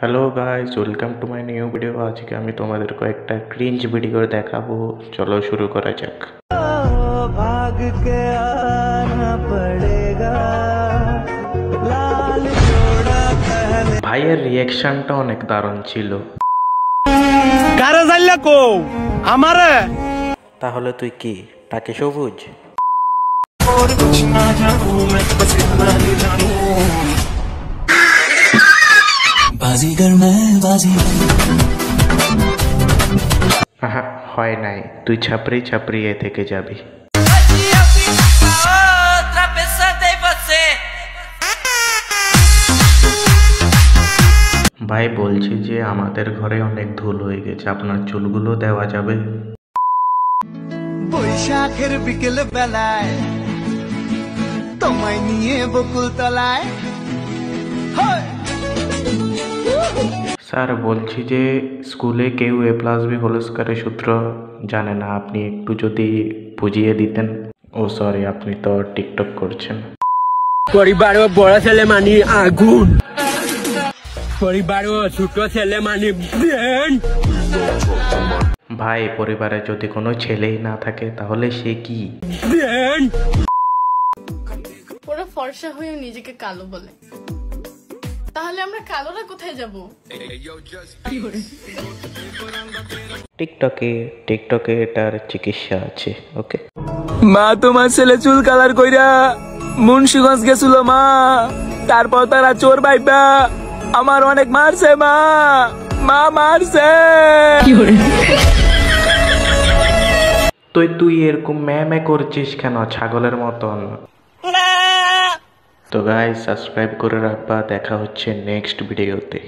Hello guys, welcome to my new video. आज के আমি তোমাদেরকে একটা ক্রিঞ্জ ভিডিও দেখাবো। চলো শুরু করা যাক। भाग के आना पड़ेगा लाल जोड़ा पहने। ভাইয়ের রিঅ্যাকশনটা অনেক দারুণ ছিল। কারে যাইলা কো আমারে? তাহলে তুই কি টাকে সবুজ? और कुछ ना जानूं मैं बस इतना ही जानूं बाजीगर मैं बाजीगर। আহা, হয় নাই। তুই ছাপড়ি ছাপড়িয়ে থেকে যাবি। ভাই বলছি যে আমাদের ঘরে অনেক ধুল হয়ে গেছে, আপনার চুলগুলো দেওয়া যাবে? বৈশাখের বিকেল বেলায় তোমায় নিয়ে বকুল তলায়। স্যার বলছি যে স্কুলে কেউ A+B² সূত্র জানে না, আপনি একটু যদি বুঝিয়ে দিতেন। ও সরি, আপনি তো টিকটক করছেন। পরিবারও বড় ছেলে মানি আগুন, পরিবারও ছোট ছেলে মানি ব্রেন। ভাই পরিবারে যদি কোনো ছেলেই না থাকে তাহলে সে কি? ব্রেন। পুরো ফর্সা হয়ে নিজেকে কালো বলে, তাহলে আমরা কালোরা কোথায় যাব? টিকটকে এটার চিকিৎসা আছে। ওকে মা তোমার ছেলে চুল কালার কইরা মুন্সিগঞ্জ গেছিল মা, তারপর তারা চোর ভাইবা আমার অনেক মারছে মা, মা মারছে। তুই এরকম ম্যামে করছিস কেন ছাগলের মতন? তো গাইস সাবস্ক্রাইব করে রাখবা, দেখা হচ্ছে নেক্সট ভিডিওতে।